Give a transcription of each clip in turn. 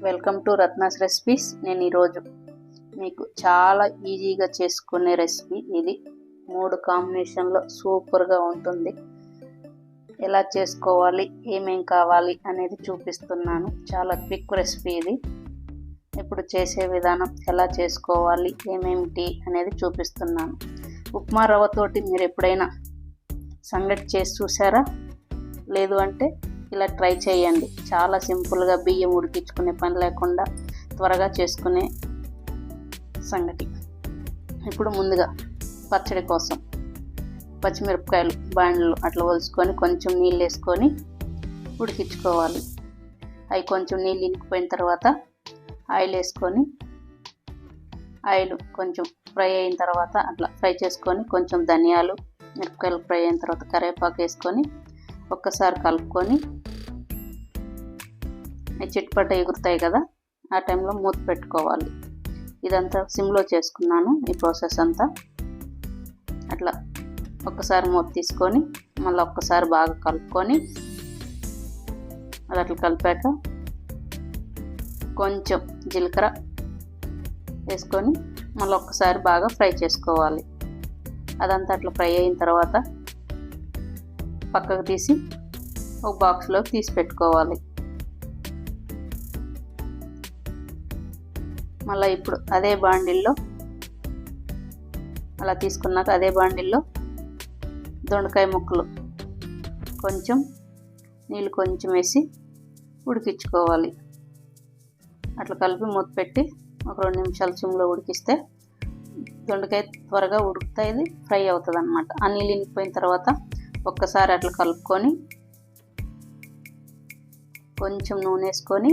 Welcome to Ratna's recipes. నేను ఈరోజు మీకు చాలా ఈజీగా చేసుకునే రెసిపీ ఇది. 3 కాంబినేషన్లో సూపర్గా ఉంటుంది. ఎలా చేసుకోవాలి, ఏమేం కావాలి అనేది చూపిస్తున్నాను. చాలా క్విక్ రెసిపీ ఇది. ఇప్పుడు చేసే విధానం, ఎలా చేసుకోవాలి, ఏమేమిటి అనేది చూపిస్తున్నాను. ఉప్మా రవ్వతోటి మీరు ఎప్పుడైనా సంగటి చేసి చూసారా? లేదు అంటే ఇలా ట్రై చేయండి. చాలా సింపుల్గా బియ్యం ఉడికించుకునే పని లేకుండా త్వరగా చేసుకునే సంగటి. ఇప్పుడు ముందుగా పచ్చడి కోసం పచ్చిమిరపకాయలు బాండ్లు అట్లా ఒలుచుకొని కొంచెం నీళ్ళు వేసుకొని ఉడికించుకోవాలి. అవి కొంచెం నీళ్ళు ఇంకిపోయిన తర్వాత ఆయిల్ వేసుకొని, ఆయిల్ కొంచెం ఫ్రై అయిన తర్వాత అట్లా ఫ్రై చేసుకొని కొంచెం ధనియాలు, మిరపకాయలు ఫ్రై అయిన తర్వాత కరివేపాకు వేసుకొని ఒక్కసారి కలుపుకొని, చిట్పట ఎగురుతాయి కదా, ఆ టైంలో మూత పెట్టుకోవాలి. ఇదంతా సిమ్లో చేసుకున్నాను ఈ ప్రాసెస్ అంతా. అట్లా ఒక్కసారి మూత తీసుకొని మళ్ళీ ఒక్కసారి బాగా కలుపుకొని, అది అట్లా కలిపాక కొంచెం జీలకర్ర వేసుకొని మళ్ళీ ఒక్కసారి బాగా ఫ్రై చేసుకోవాలి. అదంతా అట్లా ఫ్రై అయిన తర్వాత పక్కకు తీసి ఒక బాక్స్లోకి తీసి పెట్టుకోవాలి. మళ్ళీ ఇప్పుడు అదే బాండిల్లో అలా తీసుకున్నాక అదే బాండిల్లో దొండకాయ ముక్కలు కొంచెం నీళ్ళు కొంచెం వేసి ఉడికించుకోవాలి. అట్లా కలిపి మూత పెట్టి ఒక 2 నిమిషాలు సిమ్లో ఉడికిస్తే దొండకాయ త్వరగా ఉడుకుతాయి, ఫ్రై అవుతుంది అన్నమాట. ఆ నీళ్ళు ఇంకిపోయిన తర్వాత ఒక్కసారి అట్లా కలుపుకొని కొంచెం నూనె వేసుకొని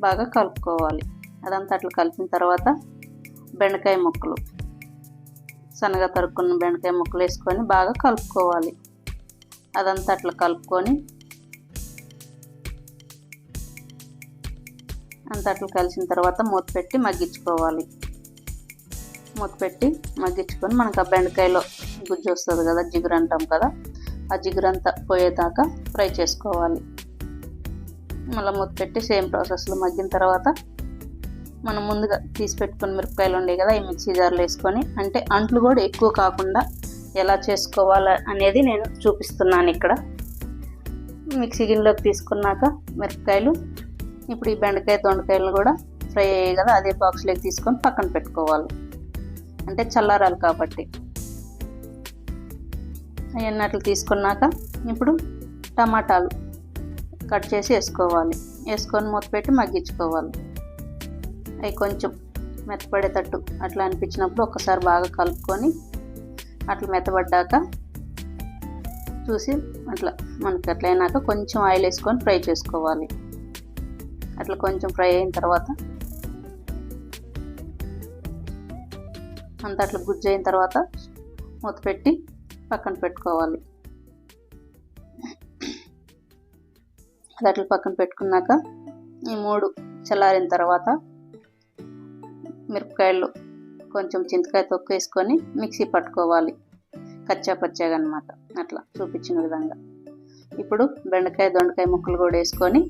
బాగా కలుపుకోవాలి. అదంతా అట్లా కలిపిన తర్వాత బెండకాయ ముక్కలు, సన్నగా తరుక్కున్న బెండకాయ ముక్కలు వేసుకొని బాగా కలుపుకోవాలి. అదంతా అట్లా కలుపుకొని అంతా అట్లా కలిసిన తర్వాత మూత పెట్టి మగ్గించుకోవాలి. మూత పెట్టి మగ్గించుకొని మనకు ఆ బెండకాయలో గుజ్జు వస్తుంది కదా, జిగురు అంటాం కదా, ఆ జిగురంతా పోయేదాకా ఫ్రై చేసుకోవాలి. మళ్ళీ మూత పెట్టి సేమ్ ప్రాసెస్లో మగ్గిన తర్వాత మనం ముందుగా తీసి పెట్టుకుని మిరపకాయలు ఉండేవి కదా, ఈ మిక్సీ జార్లో వేసుకొని, అంటే అంట్లు కూడా ఎక్కువ కాకుండా ఎలా చేసుకోవాలి అనేది నేను చూపిస్తున్నాను ఇక్కడ. మిక్సీ గిన్నెలోకి తీసుకున్నాక మిరపకాయలు, ఇప్పుడు ఈ బెండకాయ దొండకాయలు కూడా ఫ్రై అయ్యాయి కదా, అదే బాక్స్లోకి తీసుకొని పక్కన పెట్టుకోవాలి. అంటే చల్లారాలి కాబట్టి. అవన్నీ అట్లా తీసుకున్నాక ఇప్పుడు టమాటాలు కట్ చేసి వేసుకోవాలి. వేసుకొని మూత పెట్టి మగ్గించుకోవాలి. అవి కొంచెం మెత్తపడేటట్టు అట్లా అనిపించినప్పుడు ఒకసారి బాగా కలుపుకొని అట్లా మెత్తబడ్డాక చూసి అట్లా మనకి అట్లా అయినాక కొంచెం ఆయిల్ వేసుకొని ఫ్రై చేసుకోవాలి. అట్లా కొంచెం ఫ్రై అయిన తర్వాత అంత అట్లా గుజ్జు అయిన తర్వాత మూత పెట్టి పక్కన పెట్టుకోవాలి. అది అట్లా పక్కన పెట్టుకున్నాక ఈ 3 చల్లారిన తర్వాత మిరపకాయలు కొంచెం చింతకాయ తొక్కు వేసుకొని మిక్సీ పట్టుకోవాలి, కచ్చా పచ్చాగా అనమాట. అట్లా చూపించిన విధంగా ఇప్పుడు బెండకాయ దొండకాయ ముక్కలు కూడా వేసుకొని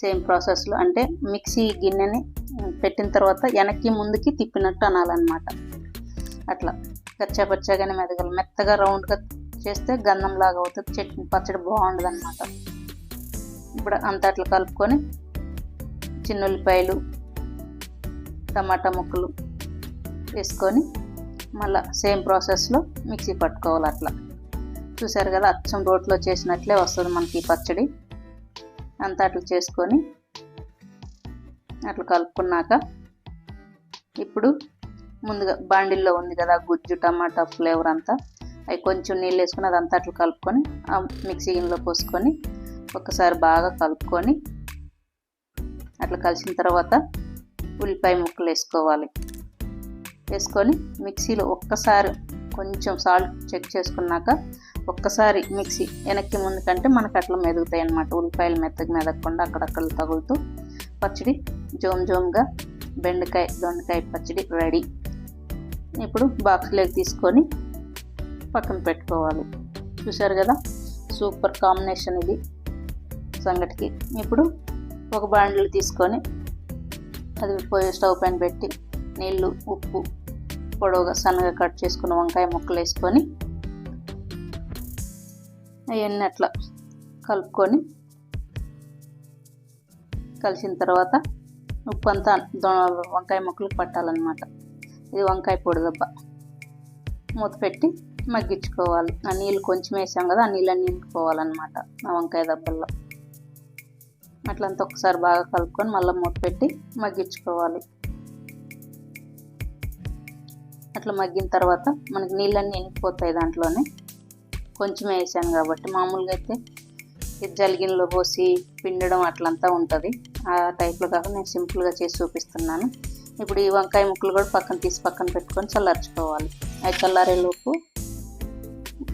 సేమ్ ప్రాసెస్లో, అంటే మిక్సీ గిన్నెని పెట్టిన తర్వాత వెనక్కి ముందుకి తిప్పినట్టు అనాలన్నమాట. అట్లా కచ్చా పచ్చాగానే మెదగాలి. మెత్తగా రౌండ్గా చేస్తే గంధంలాగా అవుతుంది, చట్నీ పచ్చడి బాగుండదు అనమాట. ఇప్పుడు అంతా అట్లా కలుపుకొని చిన్నుల్లిపాయలు, టమాటా ముక్కలు వేసుకొని మళ్ళీ సేమ్ ప్రాసెస్లో మిక్సీ పట్టుకోవాలి. అట్లా చూసారు కదా, అచ్చం రోట్లో చేసినట్లే వస్తుంది మనకి ఈ పచ్చడి. అంతా అట్లా చేసుకొని అట్లా కలుపుకున్నాక ఇప్పుడు ముందుగా బాండిల్లో ఉంది కదా గుజ్జు, టమాటా ఫ్లేవర్ అంతా, అవి కొంచెం నీళ్ళు వేసుకొని అదంతా అట్లా కలుపుకొని ఆ మిక్సీ గిన్నెలో పోసుకొని ఒక్కసారి బాగా కలుపుకొని అట్లా కలిసిన తర్వాత ఉల్లిపాయ ముక్కలు వేసుకోవాలి. వేసుకొని మిక్సీలో ఒక్కసారి కొంచెం సాల్ట్ చెక్ చేసుకున్నాక ఒక్కసారి మిక్సీ వెనక్కి ముందు కంటే మనకు అట్లా మెదుగుతాయి అన్నమాట. ఉల్లిపాయలు మెత్తగా మెదగకుండా అక్కడక్కడ తగులుతూ పచ్చడి జోమ్గా బెండకాయ దొండకాయ పచ్చడి రెడీ. ఇప్పుడు బాక్స్లోకి తీసుకొని పక్కన పెట్టుకోవాలి. చూసారు కదా, సూపర్ కాంబినేషన్ ఇది సంగటికి. ఇప్పుడు ఒక బాండిల్ తీసుకొని అది స్టవ్ పైన పెట్టి నీళ్ళు, ఉప్పు, పొడవుగా సన్నగా కట్ చేసుకున్న వంకాయ ముక్కలు వేసుకొని అవన్నీ అట్లా కలుపుకొని కలిసిన తర్వాత ఉప్పు అంతా వంకాయ ముక్కలకు పట్టాలన్నమాట. ఇది వంకాయ పొడి దెబ్బ. మూత పెట్టి మగ్గించుకోవాలి. ఆ నీళ్ళు కొంచెం వేసాం కదా, ఆ నీళ్ళని నింపుకోవాలన్నమాట ఆ వంకాయ దెబ్బల్లో. అట్లంతా ఒకసారి బాగా కలుపుకొని మళ్ళీ మూత పెట్టి మగ్గించుకోవాలి. అట్లా మగ్గిన తర్వాత మనకి నీళ్ళన్నీ ఎండిపోతాయి దాంట్లోనే. కొంచెం వేసాను కాబట్టి, మామూలుగా అయితే ఇది జలిగిన్లో పోసి పిండడం అట్లంతా ఉంటుంది. ఆ టైప్లో కాకుండా నేను సింపుల్గా చేసి చూపిస్తున్నాను. ఇప్పుడు ఈ వంకాయ ముక్కలు కూడా పక్కన పెట్టుకొని చల్లార్చుకోవాలి. అవి చల్లారేలోపు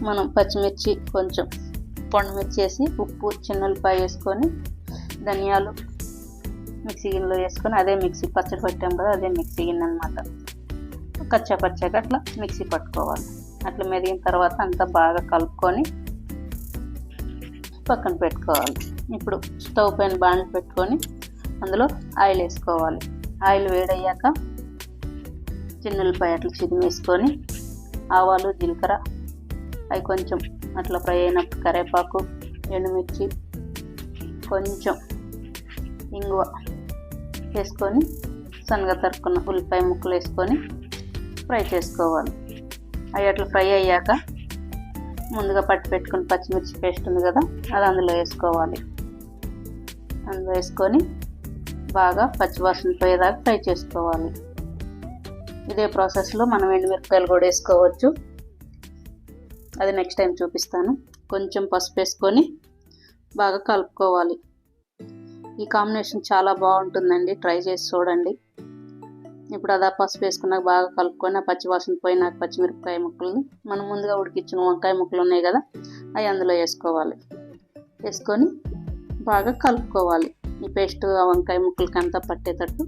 మనం పచ్చిమిర్చి, కొంచెం పండుమిర్చి వేసి, ఉప్పు, చిన్నులపాయ వేసుకొని, ధనియాలు మిక్సీ గిన్నెలో వేసుకొని అదే మిక్సీ పచ్చడి పెట్టాం కదా, అదే మిక్సీ గిన్నె అనమాట. పచ్చగా అట్లా మిక్సీ పట్టుకోవాలి. అట్లా మెదిగిన తర్వాత అంతా బాగా కలుపుకొని పక్కన పెట్టుకోవాలి. ఇప్పుడు స్టవ్ పైన బాండిల్ పెట్టుకొని అందులో ఆయిల్ వేసుకోవాలి. ఆయిల్ వేడయ్యాక చిన్నులపాయ అట్లా చిదిమేసుకొని, ఆవాలు, జీలకర్ర అవి కొంచెం అట్లా ఫ్రై అయినప్పుడు కరివేపాకు, ఎండుమిర్చి, కొంచెం ఇంగువ వేసుకొని సన్నగా తరుక్కున్న ఉల్లిపాయ ముక్కలు వేసుకొని ఫ్రై చేసుకోవాలి. అవి అట్లా ఫ్రై అయ్యాక ముందుగా పట్టి పెట్టుకుని పచ్చిమిర్చి పేస్ట్ ఉంది కదా, అది అందులో వేసుకోవాలి. అందులో వేసుకొని బాగా పచ్చివాసన పోయేదాకా ఫ్రై చేసుకోవాలి. ఇదే ప్రాసెస్లో మనం ఎండుమిరపకాయలు కూడా వేసుకోవచ్చు. అది నెక్స్ట్ టైం చూపిస్తాను. కొంచెం పసుపు వేసుకొని బాగా కలుపుకోవాలి. ఈ కాంబినేషన్ చాలా బాగుంటుందండి, ట్రై చేసి చూడండి. ఇప్పుడు అదా పసుపు వేసుకున్నాక బాగా కలుపుకొని ఆ పచ్చివాసన పోయినాక పచ్చిమిరపకాయ ముక్కలు, మనం ముందుగా ఉడికించిన వంకాయ ముక్కలు ఉన్నాయి కదా, అవి అందులో వేసుకోవాలి. వేసుకొని బాగా కలుపుకోవాలి. ఈ పేస్ట్ ఆ వంకాయ ముక్కలకి అంతా పట్టేటట్టు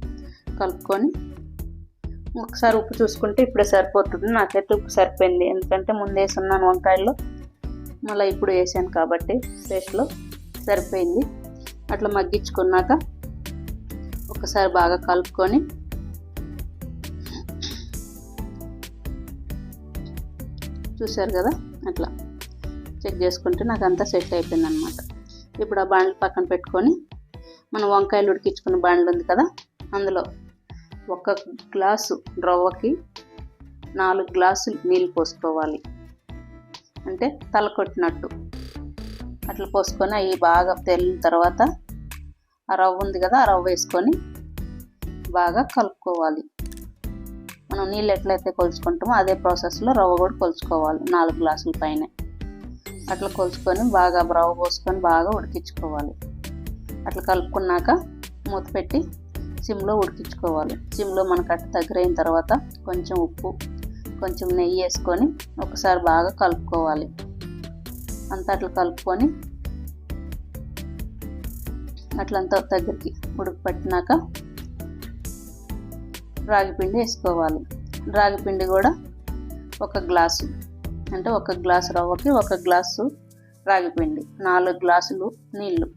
కలుపుకొని ఒకసారి ఉప్పు చూసుకుంటే ఇప్పుడే సరిపోతుంది. నాకైతే ఉప్పు సరిపోయింది, ఎందుకంటే ముందు వేసున్నాను వంకాయల్లో, మళ్ళీ ఇప్పుడు వేసాను కాబట్టి పేస్ట్లో సరిపోయింది. అట్లా మగ్గించుకున్నాక ఒకసారి బాగా కలుపుకొని చూసారు కదా, అట్లా చెక్ చేసుకుంటే నాకు అంతా సెట్ అయిపోయింది అనమాట. ఇప్పుడు ఆ బాండ్లు పక్కన పెట్టుకొని మనం వంకాయలు ఉడికించుకున్న బాండ్లు ఉంది కదా, అందులో 1 గ్లాసు రవ్వకి 4 గ్లాసులు నీళ్ళు పోసుకోవాలి. అంటే తల కొట్టినట్టు అట్లా పోసుకొని అవి బాగా తెల్లిన తర్వాత ఆ రవ్వ ఉంది కదా, ఆ రవ్వ వేసుకొని బాగా కలుపుకోవాలి. మనం నీళ్ళు ఎట్లయితే కొలుచుకుంటామో అదే ప్రాసెస్లో రవ్వ కూడా కొలుచుకోవాలి. 4 గ్లాసుల పైన అట్లా కొలుచుకొని బాగా రవ్వ పోసుకొని బాగా ఉడికించుకోవాలి. అట్లా కలుపుకున్నాక మూత పెట్టి సిమ్లో ఉడికించుకోవాలి. సిమ్లో మనకు అట్లా దగ్గర అయిన తర్వాత కొంచెం ఉప్పు, కొంచెం నెయ్యి వేసుకొని ఒకసారి బాగా కలుపుకోవాలి. అంతా అట్లా కలుపుకొని అట్లంతా దగ్గరికి ఉడికి పట్టినాక రాగిపిండి వేసుకోవాలి. రాగిపిండి కూడా 1 గ్లాసు, అంటే 1 గ్లాసు రవ్వకి 1 గ్లాసు రాగిపిండి, 4 గ్లాసులు నీళ్ళు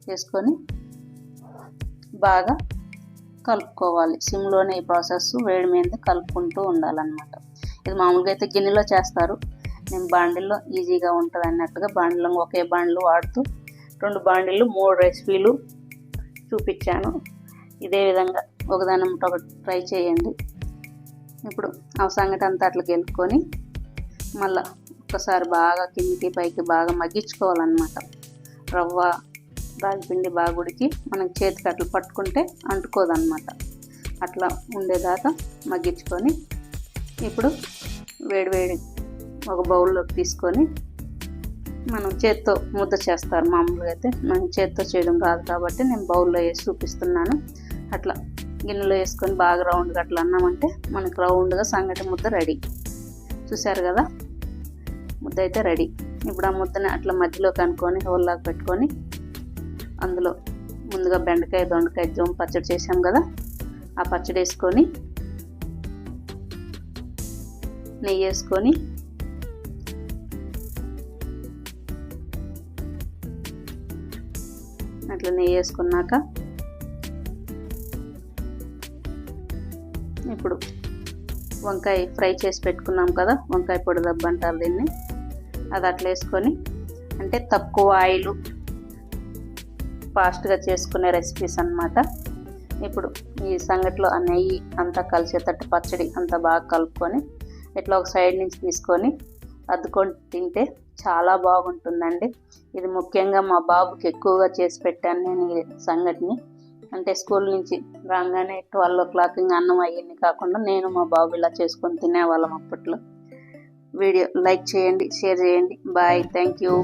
వేసుకొని బాగా కలుపుకోవాలి. సిమ్లోనే ఈ ప్రాసెస్ వేడి మీద కలుపుకుంటూ ఉండాలన్నమాట. ఇది మామూలుగా అయితే గిన్నెలో చేస్తారు, నేను బాండిల్లో ఈజీగా ఉంటుంది అన్నట్టుగా బాండిలో ఒకే బాండిలు వాడుతూ 2 బాండిళ్ళు 3 రెసిపీలు చూపించాను. ఇదే విధంగా ఒకదాని ఒకటి ట్రై చేయండి. ఇప్పుడు ఆ సంగటి అంతా అట్లా గెలుపుకొని మళ్ళీ ఒక్కసారి బాగా కిందికి పైకి బాగా మగ్గించుకోవాలన్నమాట. రవ్వ రాగిపిండి బాగా ఉడికి మనం చేతికి అట్లా పట్టుకుంటే అంటుకోదన్నమాట. అట్లా ఉండేదాకా మగ్గించుకొని ఇప్పుడు వేడి ఒక బౌల్లోకి తీసుకొని మనం చేత్తో ముద్ద చేస్తారు. మామూలుగా అయితే మనం చేత్తో చేయడం కాదు కాబట్టి నేను బౌల్లో వేసి చూపిస్తున్నాను. అట్లా గిన్నెలో వేసుకొని బాగా రౌండ్గా అట్లా అన్నామంటే మనకు రౌండ్గా సంగటి ముద్ద రెడీ. చూసారు కదా, ముద్ద అయితే రెడీ. ఇప్పుడు ఆ ముద్దని అట్లా మధ్యలోకి అనుకొని హోల్లాగా పెట్టుకొని అందులో ముందుగా బెండకాయ, దొండకాయ, జోమ పచ్చడి చేసాం కదా, ఆ పచ్చడి వేసుకొని నెయ్యి వేసుకొని అట్లా స్పూన్లు నెయ్యి వేసుకున్నాక ఇప్పుడు వంకాయ ఫ్రై చేసి పెట్టుకున్నాం కదా, వంకాయ పొడి దెబ్బ అంటారు దీన్ని, అది అట్లా వేసుకొని, అంటే తక్కువ ఆయిల్ ఫాస్ట్గా చేసుకునే రెసిపీస్ అన్నమాట. ఇప్పుడు ఈ సంగట్లో ఆ నెయ్యి అంతా కలిసేటట్టు పచ్చడి అంతా బాగా కలుపుకొని ఇట్లా ఒక సైడ్ నుంచి తీసుకొని అద్దుకొని తింటే చాలా బాగుంటుందండి. ఇది ముఖ్యంగా మా బాబుకి ఎక్కువగా చేసి పెట్టాను నేను ఈ సంగటిని. అంటే స్కూల్ నుంచి రాగానే 12 o'clock అన్నం అయ్యింది కాకుండా నేను మా బాబు ఇలా చేసుకొని తినేవాళ్ళం అప్పట్లో. వీడియో లైక్ చేయండి, షేర్ చేయండి. Bye, thank you.